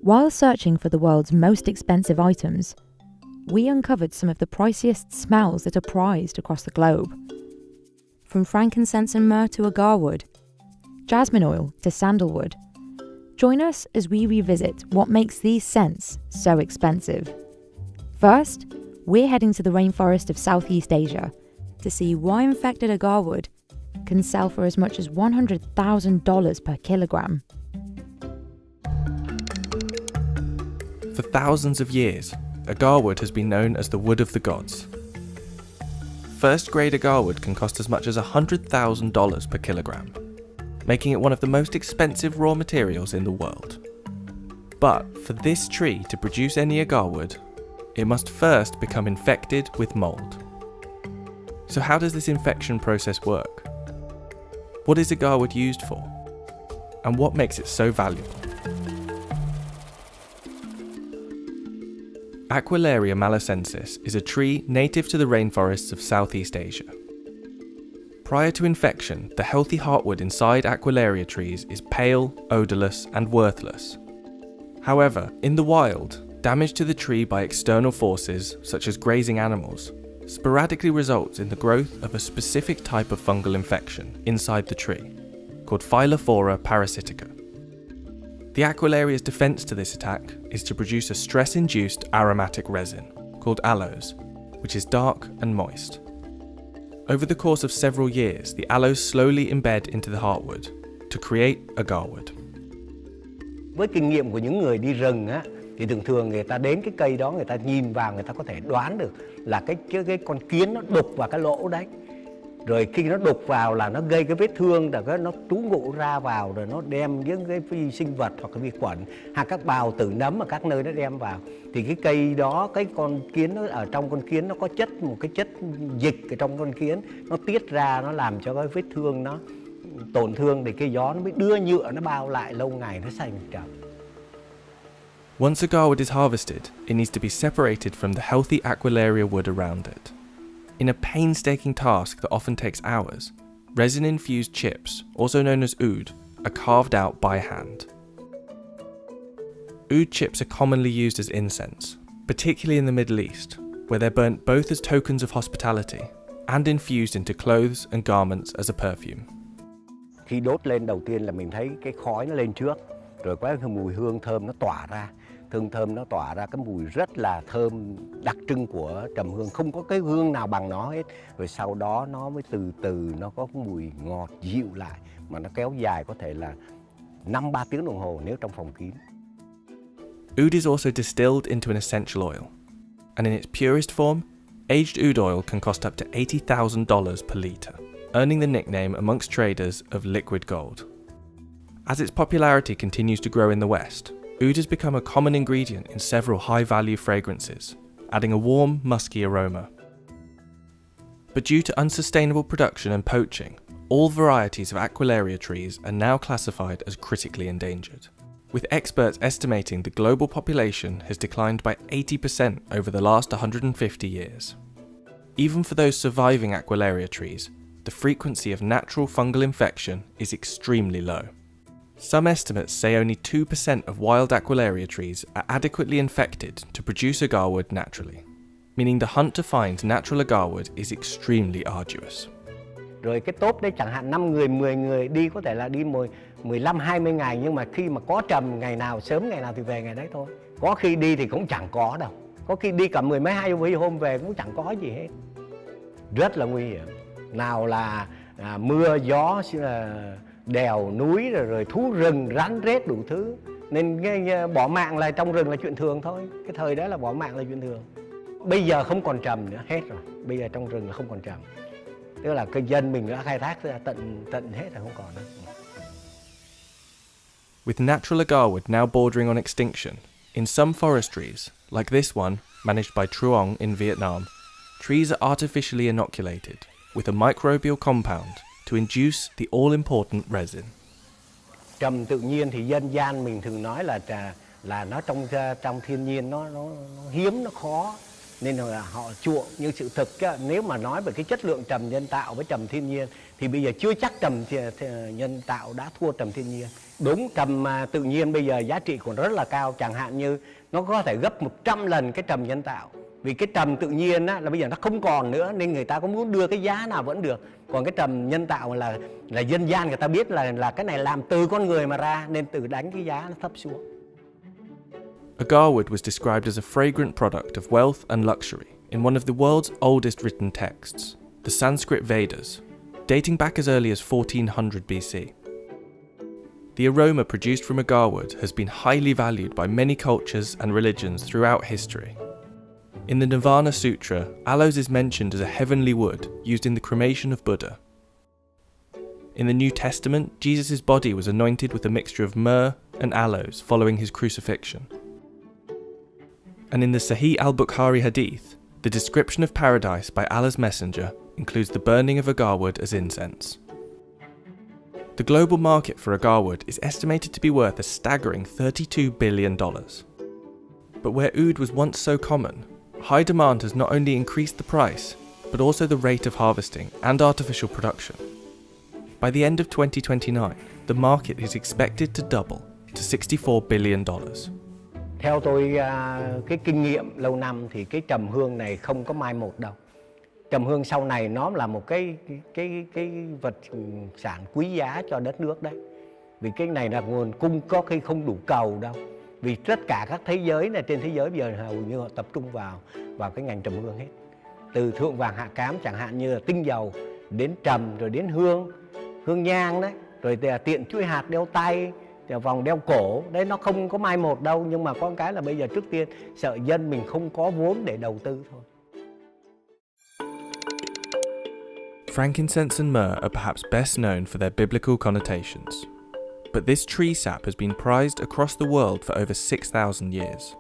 While searching for the world's most expensive items, we uncovered some of the priciest smells that are prized across the globe. From frankincense and myrrh to agarwood, jasmine oil to sandalwood. Join us as we revisit what makes these scents so expensive. First, we're heading to the rainforest of Southeast Asia to see why infected agarwood can sell for as much as $100,000 per kilogram. For thousands of years, agarwood has been known as the wood of the gods. First-grade agarwood can cost as much as $100,000 per kilogram, making it one of the most expensive raw materials in the world. But for this tree to produce any agarwood, it must first become infected with mold. So how does this infection process work? What is agarwood used for? And what makes it so valuable? Aquilaria malacensis is a tree native to the rainforests of Southeast Asia. Prior to infection, the healthy heartwood inside Aquilaria trees is pale, odourless, and worthless. However, in the wild, damage to the tree by external forces, such as grazing animals, sporadically results in the growth of a specific type of fungal infection inside the tree, called Phylophthora parasitica. The Aquilaria's defense to this attack is to produce a stress-induced aromatic resin, called aloes, which is dark and moist. Over the course of several years, the aloes slowly embed into the heartwood to create agarwood. Với kinh nghiệm của những người đi rừng á, thì thường người ta đến cái cây đó, người ta nhìn vào, người ta có thể đoán được là cái con kiến nó đục vào cái lỗ đấy. Rồi khi nó đục vào là nó gây cái vết thương, rồi nó trú ngụ ra vào, rồi nó đem những cái vi sinh vật hoặc cái vi khuẩn hoặc các bào tử nấm ở các nơi nó đem vào. Thì cái cây đó, cái con kiến nó ở trong con kiến nó có một cái chất dịch ở trong con kiến, nó tiết ra, nó làm cho cái vết thương nó tổn thương, thì cái gió nó mới đưa nhựa nó bao lại, lâu ngày nó thành trầm. Once agarwood is harvested, it needs to be separated from the healthy Aquilaria wood around it. In a painstaking task that often takes hours, resin-infused chips, also known as oud, are carved out by hand. Oud chips are commonly used as incense, particularly in the Middle East, where they're burnt both as tokens of hospitality and infused into clothes and garments as a perfume. Khi đốt lên đầu tiên là mình thấy cái khói nó lên trước, rồi có cái mùi hương thơm nó tỏa ra. Thơm nó tỏa ra cái mùi rất là thơm đặc trưng của trầm hương, không có cái hương nào bằng nó hết. Rồi sau đó nó mới từ từ nó có mùi ngọt dịu lại, mà nó kéo dài có thể là 5-3 tiếng đồng hồ nếu trong phòng kín. Oud is also distilled into an essential oil, and in its purest form, aged oud oil can cost up to $80,000 per litre, earning the nickname amongst traders of liquid gold. As its popularity continues to grow in the West, oud has become a common ingredient in several high-value fragrances, adding a warm, musky aroma. But due to unsustainable production and poaching, all varieties of Aquilaria trees are now classified as critically endangered, with experts estimating the global population has declined by 80% over the last 150 years. Even for those surviving Aquilaria trees, the frequency of natural fungal infection is extremely low. Some estimates say only 2% of wild Aquilaria trees are adequately infected to produce agarwood naturally, meaning the hunt to find natural agarwood is extremely arduous. Rồi cái tốp đấy chẳng hạn 5 người, 10 người đi có thể là đi 15-20 ngày, nhưng mà khi mà có trầm ngày nào, sớm ngày nào thì về ngày đấy thôi. Có khi đi thì cũng chẳng có đâu. Có khi đi cả 10 mấy 20 hôm về cũng chẳng có gì hết. Rất là nguy hiểm. Nào là mưa, gió, đèo, núi, rồi thú rừng, rắn rết đủ thứ. Nên bỏ mạng là trong rừng là chuyện thường thôi. Cái thời đó là bỏ mạng là chuyện thường. Bây giờ không còn trầm nữa, hết rồi. Bây giờ trong rừng là không còn trầm. Tức là cái dân mình đã khai thác ra tận hết là không còn nữa. With natural agarwood now bordering on extinction, in some forestries, like this one managed by Truong in Vietnam, trees are artificially inoculated with a microbial compound to induce the all-important resin. Trầm tự nhiên thì dân gian mình thường nói là nó trong thiên nhiên nó hiếm, nó khó, nên là họ chuộng. Nhưng sự thực nếu mà nói về cái chất lượng trầm nhân tạo với trầm thiên nhiên thì bây giờ chưa chắc trầm nhân tạo đã thua trầm thiên nhiên. Đúng, trầm tự nhiên bây giờ giá trị còn rất là cao, chẳng hạn như nó có thể gấp 100 lần cái trầm nhân tạo. Vì cái trầm tự nhiên á, là bây giờ nó không còn nữa nên người ta có muốn đưa cái giá nào vẫn được. Còn cái trầm nhân tạo là dân gian người ta biết là cái này làm từ con người mà ra nên tự đánh cái giá nó thấp xuống. Agarwood was described as a fragrant product of wealth and luxury in one of the world's oldest written texts, the Sanskrit Vedas, dating back as early as 1400 BC. The aroma produced from agarwood has been highly valued by many cultures and religions throughout history. In the Nirvana Sutra, aloes is mentioned as a heavenly wood used in the cremation of Buddha. In the New Testament, Jesus' body was anointed with a mixture of myrrh and aloes following his crucifixion. And in the Sahih al-Bukhari hadith, the description of paradise by Allah's messenger includes the burning of agarwood as incense. The global market for agarwood is estimated to be worth a staggering $32 billion. But where oud was once so common, high demand has not only increased the price, but also the rate of harvesting and artificial production. By the end of 2029, the market is expected to double to $64 billion. Theo tôi cái kinh nghiệm lâu năm thì cái trầm hương này không có mai một đâu. Trầm hương sau này nó là một cái vật sản quý giá cho đất nước đấy. Vì cái này là nguồn cung có khi không đủ cầu đâu. Vì tất cả các thế giới này trên thế giới bây giờ hầu như họ tập trung vào cái ngành trầm hương hết. Từ thượng vàng hạ cám chẳng hạn như là tinh dầu đến trầm rồi đến hương nhang đấy, rồi tiện chuỗi hạt đeo tay, vòng đeo cổ, đấy nó không có mai một đâu, nhưng mà có cái là bây giờ trước tiên sợ dân mình không có vốn để đầu tư thôi. Frankincense and myrrh are perhaps best known for their biblical connotations, but this tree sap has been prized across the world for over 6,000 years.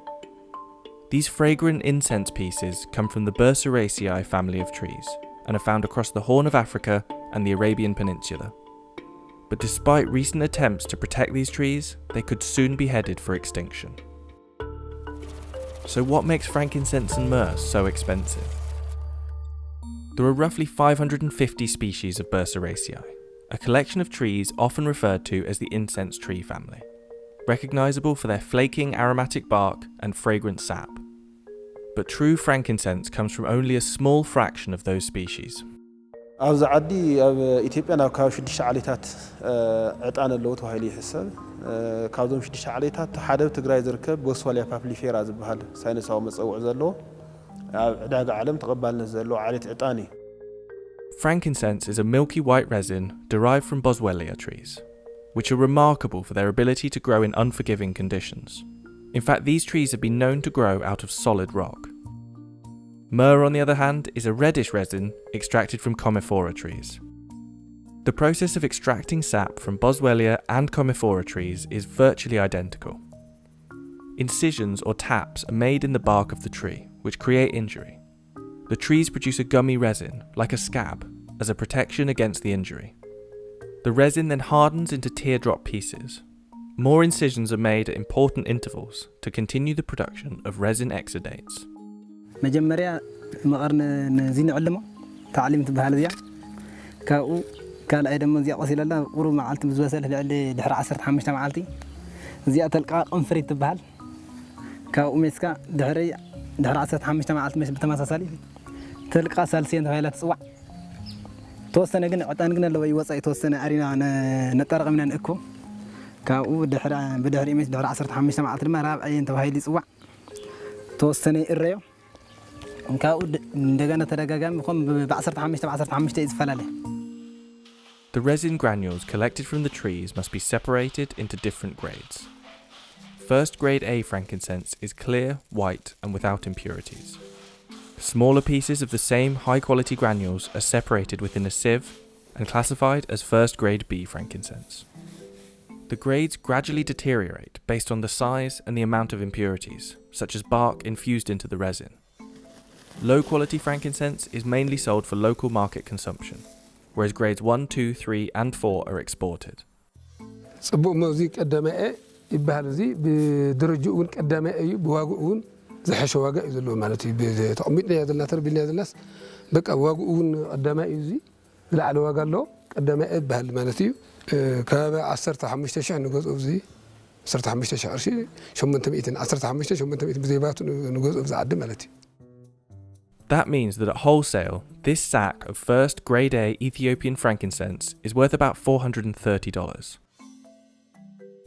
These fragrant incense pieces come from the Priciest family of trees and are found across the Horn of Africa and the Arabian Peninsula. But despite recent attempts to protect these trees, they could soon be headed for extinction. So what makes frankincense and myrrh so expensive? There are roughly 550 species of Priciest, a collection of trees often referred to as the incense tree family, recognisable for their flaking aromatic bark and fragrant sap. But true frankincense comes from only a small fraction of those species. ኣብዚ ዓዲ ኣብ ኢትዮጵያ ናብ ካብ 6 ዓሌታት ዕጣን ኣለዎ ተባሂሉ ይሕሰብ ካብዞም 6 ዓሌታት ሓደ ኣብ ትግራይ ዝርከብ ቦስዋልያ ፓፕሊፌራ ዝበሃል ሳይንሳዊ መፀውዒ ዘለዎ ኣብ ዕዳጋ ዓለም ተቐባልነት ዘለዎ ዓሌት ዕጣን እዩ። Frankincense is a milky white resin derived from boswellia trees, which are remarkable for their ability to grow in unforgiving conditions. In fact, these trees have been known to grow out of solid rock. Myrrh, on the other hand, is a reddish resin extracted from commiphora trees. The process of extracting sap from boswellia and commiphora trees is virtually identical. Incisions or taps are made in the bark of the tree, which create injury. The trees produce a gummy resin, like a scab, as a protection against the injury. The resin then hardens into teardrop pieces. More incisions are made at important intervals to continue the production of resin exudates. መጀመሪያ መቐርን ነዚ ንዕልሞ ታዕሊም ትበሃል እዚኣ ካብኡ ካልኣይ ደሞ እዚኣ ቆሲለላ ቁሩብ መዓልቲ ዝወሰለ ልዕሊ ድሕሪ 15 መዓልቲ እዚኣ ተልቃ ቅንፍሪት ትበሃል ካብኡ ሜስካ ድሕሪ 15 መዓልቲ ሜስ ብተመሳሳሊ ተልቃ ሳልስየን ተባሂላ ትፅዋዕ ተወሰነ ግን ዕጣን ግን ኣለዎ ይወፃ የተወሰነ ኣሪና ነጠረቕምና ንእኮ ካብኡ ብድሕሪ ሜስ ድሕሪ 15 መዓልቲ ድማ ራብዓየን ተባሂሉ ይፅዋዕ ተወሰነ ይእረዮ ካብኡ እንደገና ተደጋጋሚ ከም ብ15 ይዝፈላለ The resin granules collected from the trees must be separated into different grades. First grade A frankincense is clear, white and without impurities. Smaller pieces of the same high quality granules are separated within a sieve and classified as first grade B frankincense. The grades gradually deteriorate based on the size and the amount of impurities, such as bark infused into the resin. Low quality frankincense is mainly sold for local market consumption, whereas grades 1, 2, 3 and 4 are exported. ጽቡቕ ሙዚቅ ቀዳማይ ይባሃል እዚ ብድርጅኡ እውን ቀዳማይ እዩ ብዋግኡ እውን ዝሐሸ ዋጋ እዩ ዘለዎ ማለት እዩ ብተቐሚጥና ዘለና ተርቢልና ዘለናስ በቃ ዋግኡ እውን ቀዳማይ እዩ እዚ ዝለዓለ ዋጋ ኣለዎ ቀዳማይ ይባሃል ማለት እዩ ከባቢ 15,000 ንገዝኦ እዚ 15,000 ቅርሺ 800 ብዘይባቱ ንገዝኦ ብዝዓዲ ማለት እዩ። That means that at wholesale, this sack of first grade A Ethiopian frankincense is worth about $430.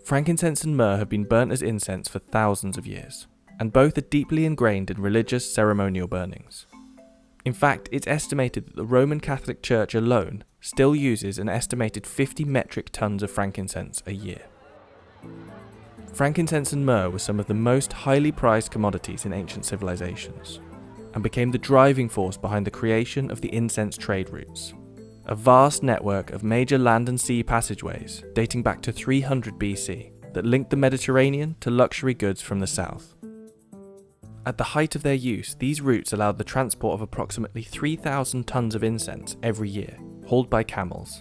Frankincense and myrrh have been burnt as incense for thousands of years, and both are deeply ingrained in religious ceremonial burnings. In fact, it's estimated that the Roman Catholic Church alone still uses an estimated 50 metric tons of frankincense a year. Frankincense and myrrh were some of the most highly prized commodities in ancient civilizations, and became the driving force behind the creation of the incense trade routes, a vast network of major land and sea passageways dating back to 300 BC that linked the Mediterranean to luxury goods from the south. At the height of their use, these routes allowed the transport of approximately 3,000 tons of incense every year, hauled by camels.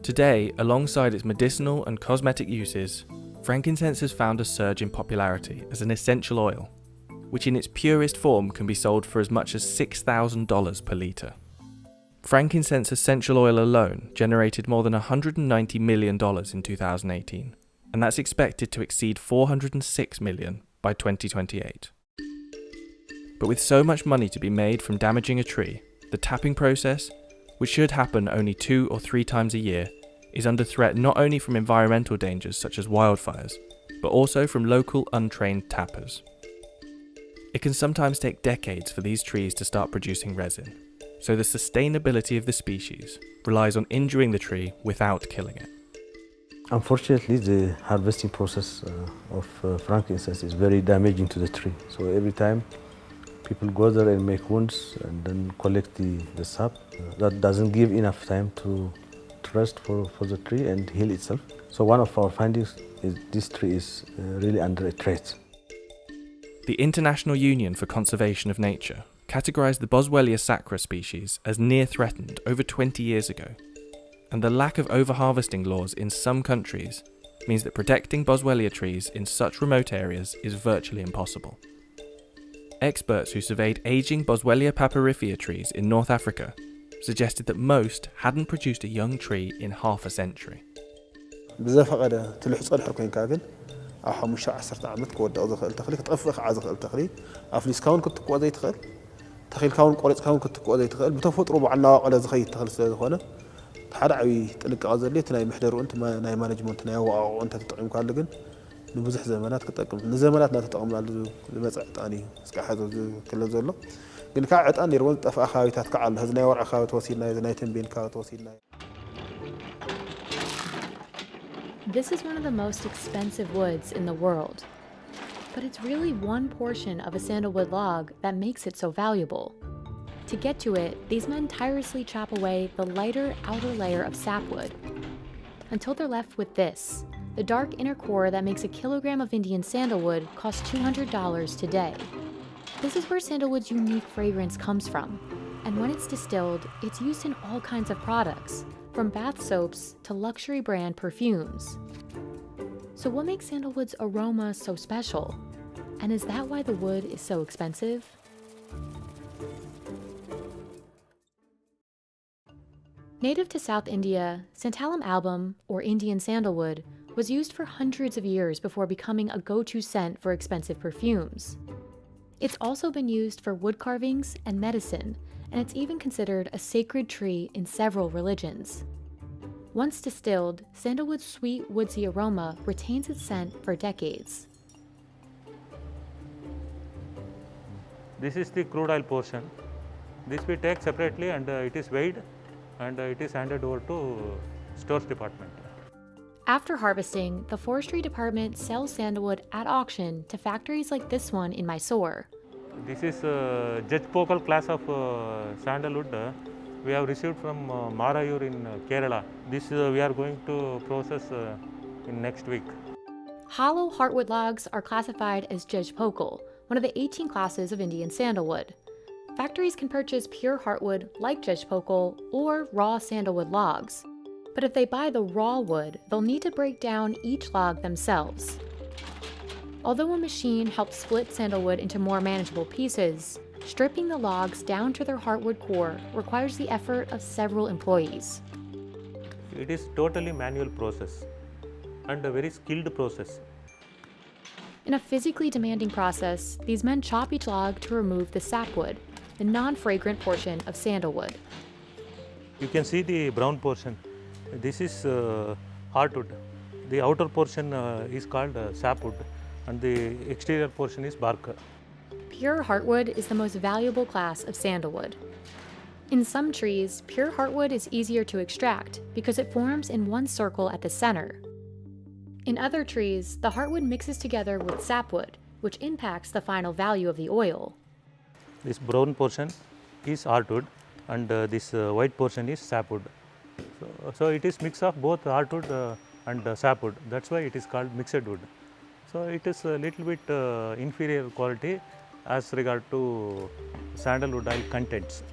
Today, alongside its medicinal and cosmetic uses, frankincense has found a surge in popularity as an essential oil, which in its purest form can be sold for as much as $6,000 per litre. Frankincense essential oil alone generated more than $190 million in 2018, and that's expected to exceed $406 million by 2028. But with so much money to be made from damaging a tree, the tapping process, which should happen only 2 or 3 times a year, is under threat not only from environmental dangers such as wildfires, but also from local untrained tappers. It can sometimes take decades for these trees to start producing resin, so the sustainability of the species relies on injuring the tree without killing it. Unfortunately, the harvesting process of frankincense is very damaging to the tree. So every time people go there and make wounds and then collect the sap, that doesn't give enough time to rest for the tree and heal itself. So one of our findings is this tree is really under a threat. The International Union for Conservation of Nature categorised the Boswellia sacra species as near threatened over 20 years ago, and the lack of overharvesting laws in some countries means that protecting Boswellia trees in such remote areas is virtually impossible. Experts who surveyed aging Boswellia papyrifera trees in North Africa suggested that most hadn't produced a young tree in half a century. ብዘፈቐደ ትልሕፆ ድሕር ኮንካ ግን ኣብ 5-10 ዓመት ክወድቕ ዝኽእል ተኽሊ ክትጠፍእ ከዓ ዝኽእል ተኽሊ ኣፍሊስካ እውን ክትቅዖ ዘይትኽእል ተኺልካ እውን ቆሪፅካ እውን ክትቅዖ ዘይትኽእል ብተፈጥሮ ባዕልና ዋቐለ ዝኸይድ ተኽሊ ስለ ዝኾነ ሓደ ዓብዪ ጥንቃቐ ዘድልዮ እቲ ናይ ምሕደርኡ ናይ ማኔጅመንት ናይ ኣወቃቅዑ እንተተጠቒምካሉ ግን ንብዙሕ ዘመናት ክጠቅም ንዘመናት እናተጠቐምናሉ ዝመፅእ ዕጣን እዩ እስካብ ሕዚ ዝክለል ዘሎ ግን ከዓ ዕጣን ነይርዎ ዝጠፍኣ ከባቢታት ከዓ ኣሎ ሕዚ ናይ ወርዒ ከባቢ ተወሲድና ናይ ተንቤን ከባቢ ተወሲድና This is one of the most expensive woods in the world, but it's really one portion of a sandalwood log that makes it so valuable. To get to it, these men tirelessly chop away the lighter outer layer of sapwood until they're left with this. The dark inner core that makes a kilogram of Indian sandalwood costs $200 today. This is where sandalwood's unique fragrance comes from, and when it's distilled, it's used in all kinds of products, from bath soaps to luxury brand perfumes. So what makes sandalwood's aroma so special? And is that why the wood is so expensive? Native to South India, Santalum album, or Indian sandalwood, was used for hundreds of years before becoming a go-to scent for expensive perfumes. It's also been used for wood carvings and medicine, and it's even considered a sacred tree in several religions. Once distilled, sandalwood's sweet, woodsy aroma retains its scent for decades. This is the crude oil portion. This we take separately and it is weighed and it is handed over to stores department. After harvesting, the forestry department sells sandalwood at auction to factories like this one in Mysore. This is Judge Pokal class of sandalwood. We have received from Marayur in Kerala. This we are going to process in next week. Hollow heartwood logs are classified as Judge Pokal, one of the 18 classes of Indian sandalwood. Factories can purchase pure heartwood like Judge Pokal or raw sandalwood logs. But if they buy the raw wood, they'll need to break down each log themselves. Although a machine helps split sandalwood into more manageable pieces, stripping the logs down to their heartwood core requires the effort of several employees. It is totally manual process and a very skilled process. In a physically demanding process, these men chop each log to remove the sapwood, the non-fragrant portion of sandalwood. You can see the brown portion. This is heartwood. The outer portion is called sapwood and the exterior portion is bark. Pure heartwood is the most valuable class of sandalwood. In some trees, pure heartwood is easier to extract because it forms in one circle at the center. In other trees, the heartwood mixes together with sapwood, which impacts the final value of the oil. This brown portion is heartwood and this white portion is sapwood. So it is mix of both heartwood and sapwood. That's why it is called mixed wood. So it is a little bit inferior quality as regard to sandalwood oil contents.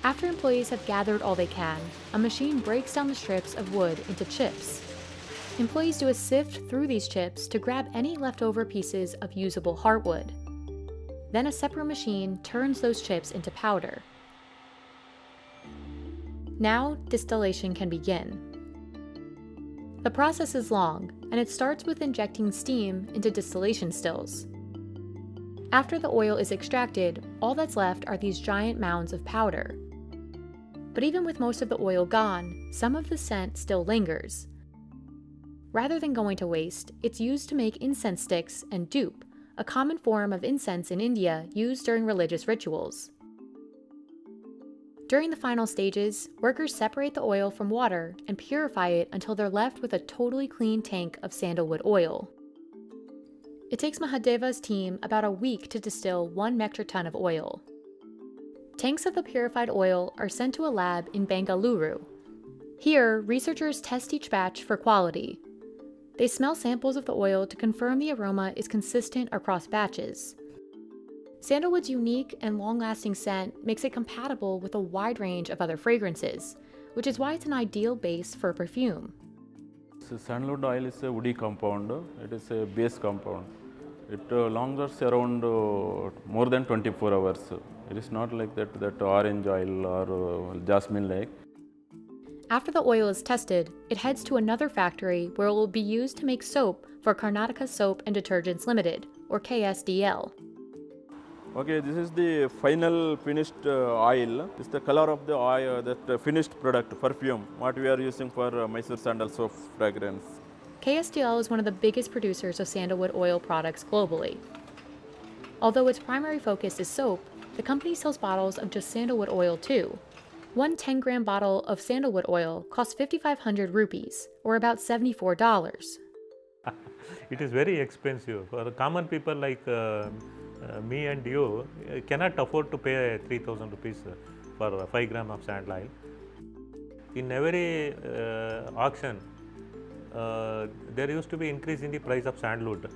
After employees have gathered all they can, a machine breaks down the strips of wood into chips. Employees do a sift through these chips to grab any leftover pieces of usable heartwood. Then a separate machine turns those chips into powder. Now, distillation can begin. The process is long, and it starts with injecting steam into distillation stills. After the oil is extracted, all that's left are these giant mounds of powder. But even with most of the oil gone, some of the scent still lingers. Rather than going to waste, it's used to make incense sticks and dupe, a common form of incense in India used during religious rituals. During the final stages, workers separate the oil from water and purify it until they're left with a totally clean tank of sandalwood oil. It takes Mahadeva's team about a week to distill 1 metric ton of oil. Tanks of the purified oil are sent to a lab in Bengaluru. Here, researchers test each batch for quality. They smell samples of the oil to confirm the aroma is consistent across batches. Sandalwood's unique and long-lasting scent makes it compatible with a wide range of other fragrances, which is why it's an ideal base for perfume. Sandalwood oil is a woody compound. It is a base compound. It lingers around more than 24 hours. It is not like that orange oil or jasmine like. After the oil is tested, it heads to another factory where it will be used to make soap for Karnataka Soap and Detergents Limited, or KSDL. Okay, this is the final finished oil. This is the color of the oil, that finished product, perfume, what we are using for Mysore sandal soap fragrance. KSDL is one of the biggest producers of sandalwood oil products globally. Although its primary focus is soap, the company sells bottles of just sandalwood oil too. One 10-gram bottle of sandalwood oil costs 5,500 rupees, or about $74. It is very expensive. For common people like me and you cannot afford to pay 3,000 rupees for 5 grams of sandal oil. In every auction, there used to be increase in the price of sandalwood,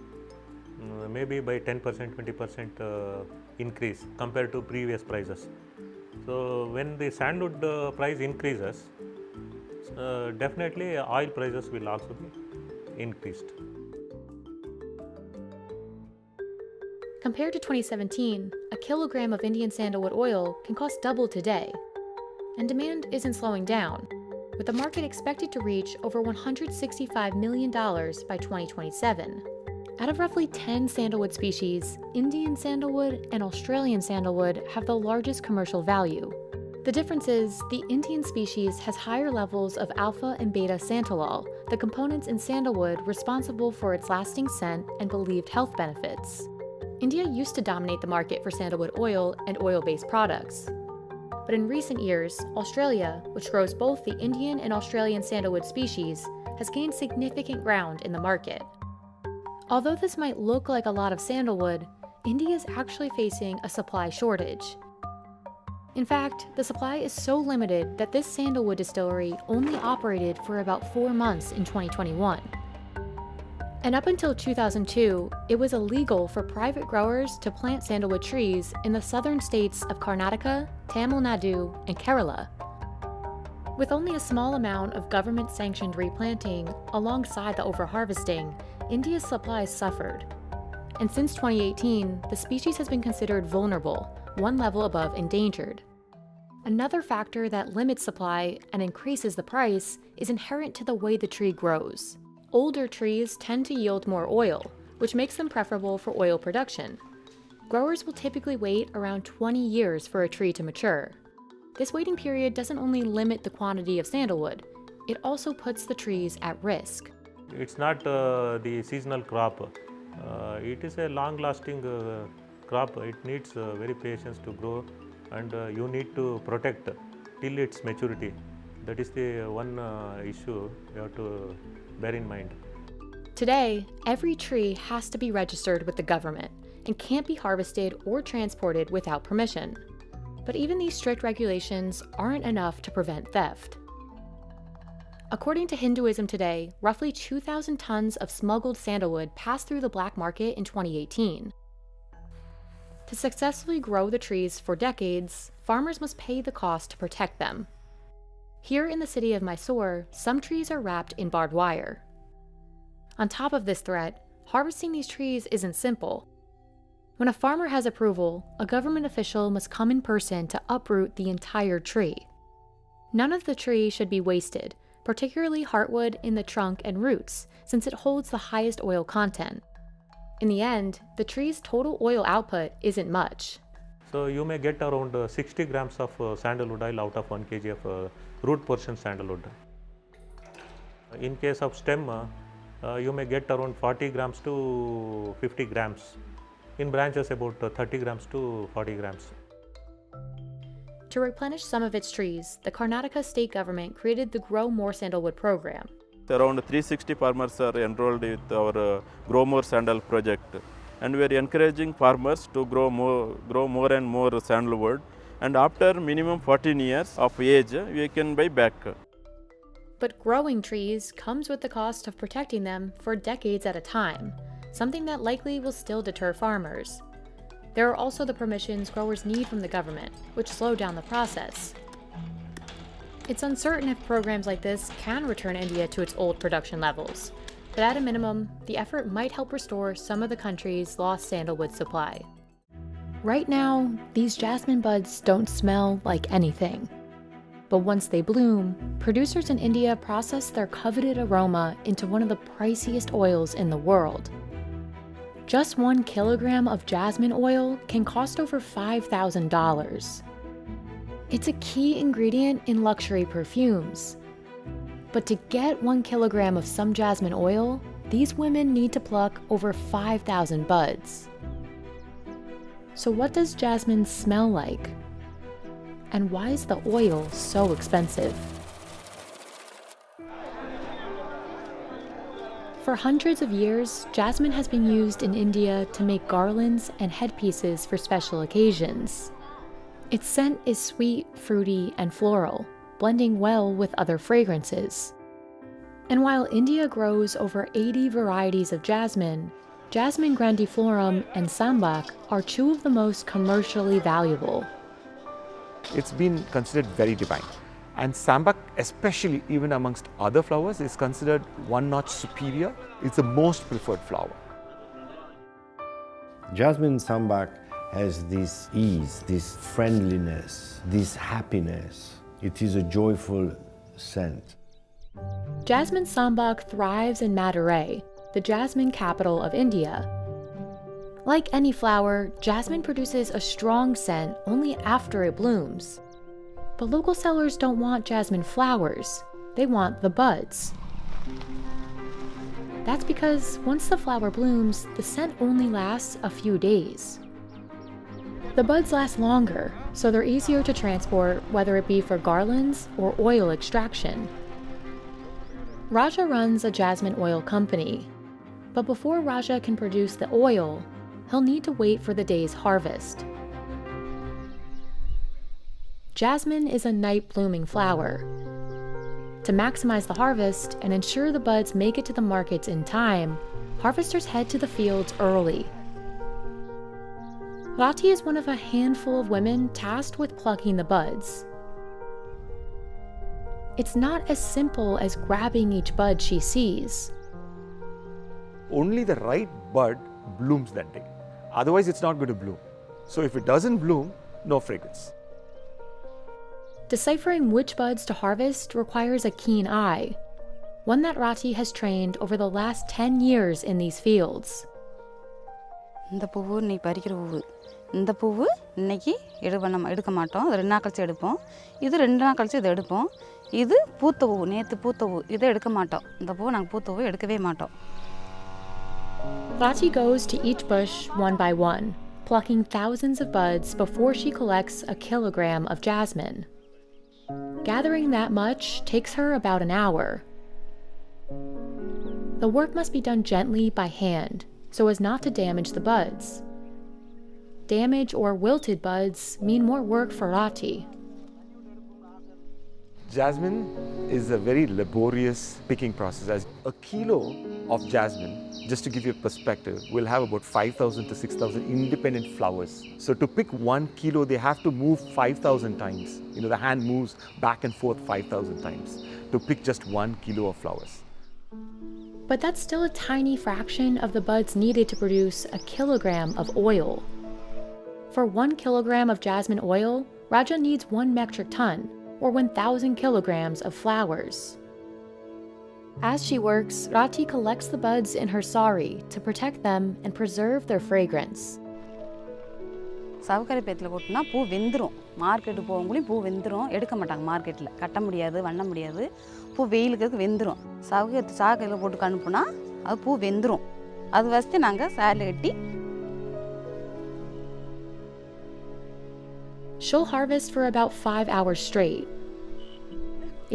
maybe by 10%, 20% increase compared to previous prices. So when the sandalwood price increases, definitely oil prices will also be increased. Compared to 2017, a kilogram of Indian sandalwood oil can cost double today. And demand isn't slowing down, with the market expected to reach over $165 million by 2027. Out of roughly 10 sandalwood species, Indian sandalwood and Australian sandalwood have the largest commercial value. The difference is, the Indian species has higher levels of alpha and beta santalol, the components in sandalwood responsible for its lasting scent and believed health benefits. India used to dominate the market for sandalwood oil and oil-based products. But in recent years, Australia, which grows both the Indian and Australian sandalwood species, has gained significant ground in the market. Although this might look like a lot of sandalwood, India is actually facing a supply shortage. In fact, the supply is so limited that this sandalwood distillery only operated for about 4 months in 2021. And up until 2002, it was illegal for private growers to plant sandalwood trees in the southern states of Karnataka, Tamil Nadu, and Kerala. With only a small amount of government-sanctioned replanting alongside the overharvesting, India's supply suffered. And since 2018, the species has been considered vulnerable, one level above endangered. Another factor that limits supply and increases the price is inherent to the way the tree grows. Older trees tend to yield more oil, which makes them preferable for oil production. Growers will typically wait around 20 years for a tree to mature. This waiting period doesn't only limit the quantity of sandalwood, it also puts the trees at risk. It's not the seasonal crop. It is a long-lasting crop. It needs very patience to grow, and you need to protect till its maturity. That is the one issue you have to bear in mind. Today, every tree has to be registered with the government and can't be harvested or transported without permission. But even these strict regulations aren't enough to prevent theft. According to Hinduism Today, roughly 2,000 tons of smuggled sandalwood passed through the black market in 2018. To successfully grow the trees for decades, farmers must pay the cost to protect them. Here in the city of Mysore, some trees are wrapped in barbed wire. On top of this threat, harvesting these trees isn't simple. When a farmer has approval, a government official must come in person to uproot the entire tree. None of the tree should be wasted, particularly heartwood in the trunk and roots, since it holds the highest oil content. In the end, the tree's total oil output isn't much. So you may get around 60 grams of sandalwood oil out of 1 kg of root portion sandalwood. In case of stem, you may get around 40 grams to 50 grams. In branches, about 30 grams to 40 grams. To replenish some of its trees, the Karnataka state government created the Grow More Sandalwood program. Around 360 farmers are enrolled with our Grow More Sandal project, and we are encouraging farmers to grow more and more sandalwood, and after minimum 14 years of age, we can buy back. But growing trees comes with the cost of protecting them for decades at a time, something that likely will still deter farmers. There are also the permissions growers need from the government, which slow down the process. It's uncertain if programs like this can return India to its old production levels, but at a minimum, the effort might help restore some of the country's lost sandalwood supply. Right now, these jasmine buds don't smell like anything. But once they bloom, producers in India process their coveted aroma into one of the priciest oils in the world. Just 1 kilogram of jasmine oil can cost over $5,000. It's a key ingredient in luxury perfumes. But to get 1 kilogram of some jasmine oil, these women need to pluck over 5,000 buds. So what does jasmine smell like? And why is the oil so expensive? For hundreds of years, jasmine has been used in India to make garlands and headpieces for special occasions. Its scent is sweet, fruity, and floral, blending well with other fragrances. And while India grows over 80 varieties of jasmine, Jasmine grandiflorum and sambac are 2 of the most commercially valuable. It's been considered very divine. And sambac, especially even amongst other flowers, is considered one notch superior. It's the most preferred flower. Jasmine sambac has this ease, this friendliness, this happiness. It is a joyful scent. Jasmine sambac thrives in Madurai, the jasmine capital of India. Like any flower, jasmine produces a strong scent only after it blooms. But local sellers don't want jasmine flowers, they want the buds. That's because once the flower blooms, the scent only lasts a few days. The buds last longer, so they're easier to transport, whether it be for garlands or oil extraction. Raja runs a jasmine oil company, but before Raja can produce the oil, he'll need to wait for the day's harvest. Jasmine is a night-blooming flower. To maximize the harvest and ensure the buds make it to the markets in time, harvesters head to the fields early. Rati is one of a handful of women tasked with plucking the buds. It's not as simple as grabbing each bud she sees. Only the right bud blooms that day. Otherwise, it's not going to bloom. So if it doesn't bloom, no fragrance. Deciphering which buds to harvest requires a keen eye, one that Rati has trained over the last 10 years in these fields. இந்த பூவு நீ பறிக்கிற பூவு இந்த பூவு இன்னைக்கு எடுக்க மாட்டோம் 2 நாள் கழிச்சு எடுப்போம் இது 2 நாள் கழிச்சு இதை எடுப்போம் இது பூத்த பூவு நேத்து பூத்த பூவு இதை எடுக்க மாட்டோம் இந்த பூவை நாங்கள் பூத்த பூவை எடுக்கவே மாட்டோம். Rati goes to each bush one by one, plucking thousands of buds before she collects a kilogram of jasmine. Gathering that much takes her about an hour. The work must be done gently by hand so as not to damage the buds. Damaged or wilted buds mean more work for Rati. Jasmine is a very laborious picking process. As a kilo of jasmine, just to give you a perspective, will have about 5,000 to 6,000 independent flowers. So to pick 1 kilo, they have to move 5,000 times. You know, the hand moves back and forth 5,000 times to pick just 1 kilo of flowers. But that's still a tiny fraction of the buds needed to produce a kilogram of oil. For 1 kilogram of jasmine oil, Raja needs 1 metric ton, or 1,000 kilograms of flowers. As she works, Rati collects the buds in her sari to protect them and preserve their fragrance. சவுக்கரை பேத்தில் கொட்டினா பூ வெந்துடும். Market போகவங்களையும் பூ வெந்துடும். எடுக்க மாட்டாங்க மார்க்கெட்டில். கட்ட முடியாது, வண்ண முடியாது. பூ வெயிலுக்கு வெந்துடும். சாக்கையில் போட்டு அனுப்புனா அது பூ வெந்துடும். அது வச்சு நாங்கள் சாரில் கட்டி. She'll harvest for about 5 hours straight.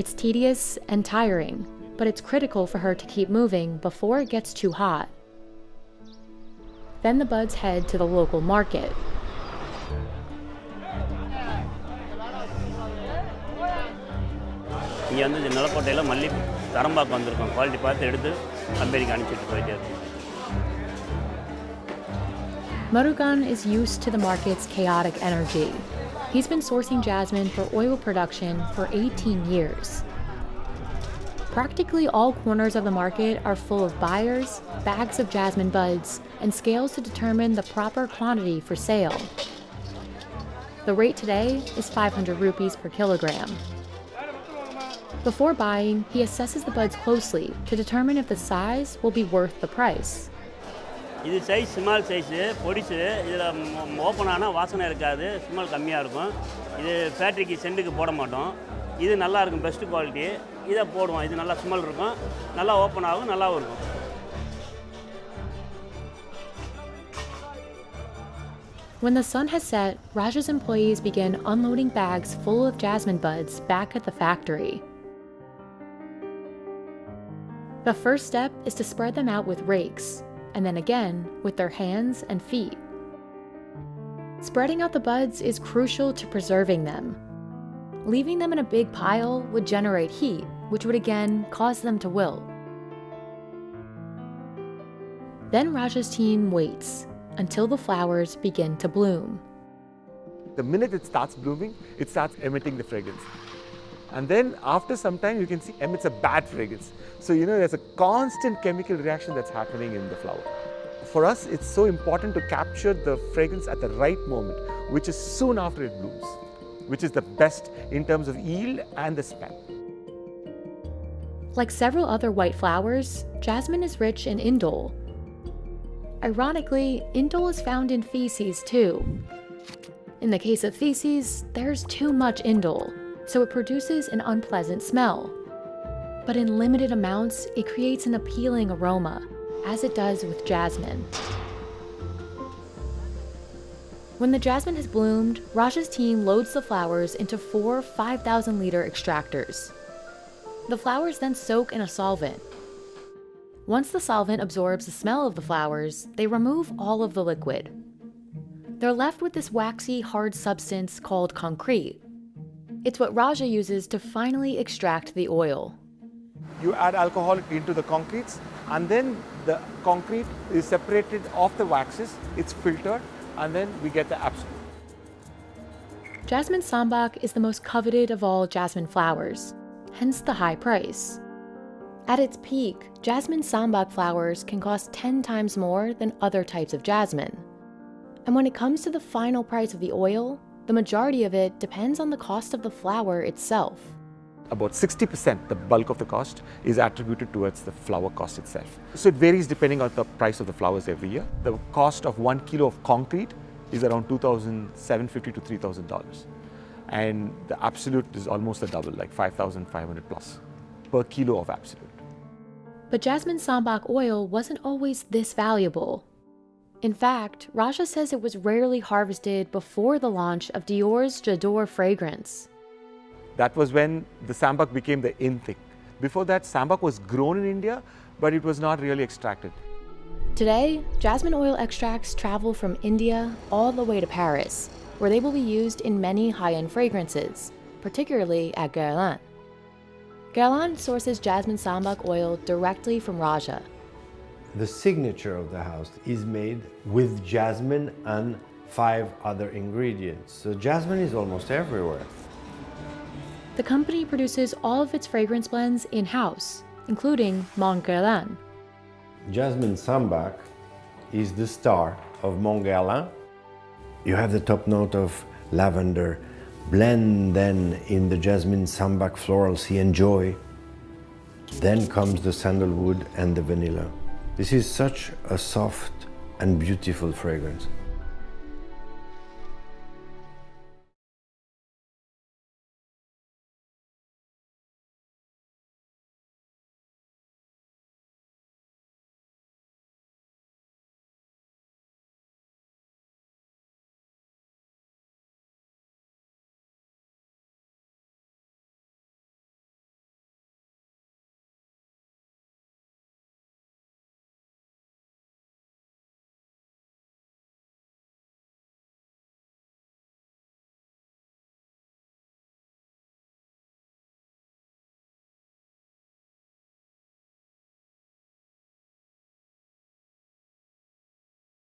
It's tedious and tiring, but it's critical for her to keep moving before it gets too hot. Then the buds head to the local market. இங்கே வந்து நிலக்கோட்டையில் மல்லி தரம்பாக்கு வந்திருக்கோம் quality பார்த்து எடுத்து கம்பெனிக்கு அனுப்பிச்சிட்டு போயிட்டே இருக்கோம். Murugan is used to the market's chaotic energy. He's been sourcing jasmine for oil production for 18 years. Practically all corners of the market are full of buyers, bags of jasmine buds, and scales to determine the proper quantity for sale. The rate today is 500 rupees per kilogram. Before buying, he assesses the buds closely to determine if the size will be worth the price. இது size small size பொடிசு இதில் open ஆனால் வாசனை இருக்காது small கம்மியாக இருக்கும் இது ஃபேக்ட்ரிக்கு சென்ட்டுக்கு போட மாட்டோம் இது நல்லா இருக்கும் பெஸ்ட் குவாலிட்டி இதை போடுவோம் இது நல்லா ஸ்மெல் இருக்கும் நல்லா ஓப்பன் ஆகும் நல்லாவும் இருக்கும். When the sun has set, Raja's employees begin unloading bags full of jasmine buds back at the factory. The first step is to spread them out with rakes, and then again with their hands and feet. Spreading out the buds is crucial to preserving them. Leaving them in a big pile would generate heat, which would again cause them to wilt. Then Raja's team waits until the flowers begin to bloom. The minute it starts blooming, it starts emitting the fragrance. And then after some time, you can see emits a bad fragrance. So, you know, there's a constant chemical reaction that's happening in the flower. For us, it's so important to capture the fragrance at the right moment, which is soon after it blooms, which is the best in terms of yield and the smell. Like several other white flowers, jasmine is rich in indole. Ironically, indole is found in feces too. In the case of feces, there's too much indole, so it produces an unpleasant smell. But in limited amounts, it creates an appealing aroma, as it does with jasmine. When the jasmine has bloomed, Raja's team loads the flowers into 4 5,000-liter extractors. The flowers then soak in a solvent. Once the solvent absorbs the smell of the flowers, they remove all of the liquid. They're left with this waxy, hard substance called concrete. It's what Raja uses to finally extract the oil. You add alcohol into the concretes, and then the concrete is separated off the waxes, it's filtered, and then we get the absolute. Jasmine Sambak is the most coveted of all jasmine flowers, hence the high price. At its peak, jasmine Sambak flowers can cost 10 times more than other types of jasmine. And when it comes to the final price of the oil, The majority of it depends on the cost of the flower itself. About 60%, the bulk of the cost, is attributed towards the flower cost itself. So it varies depending on the price of the flowers every year. The cost of 1 kilo of concrete is around $2,750 to $3,000. And the absolute is almost a double, like 5,500 plus per kilo of absolute. But jasmine sambac oil wasn't always this valuable. In fact, Raja says it was rarely harvested before the launch of Dior's J'adore fragrance. That was when the sambac became the in thing. Before that, sambac was grown in India, but it was not really extracted. Today, jasmine oil extracts travel from India all the way to Paris, where they will be used in many high-end fragrances, particularly at Guerlain. Guerlain sources jasmine sambac oil directly from Raja. The signature of the house is made with jasmine and 5 other ingredients. So jasmine is almost everywhere. The company produces all of its fragrance blends in-house, including Mont Guerlain. Jasmine sambac is the star of Mont Guerlain. You have the top note of lavender, blend then in the jasmine sambac florals you enjoy. Then comes the sandalwood and the vanilla. This is such a soft and beautiful fragrance.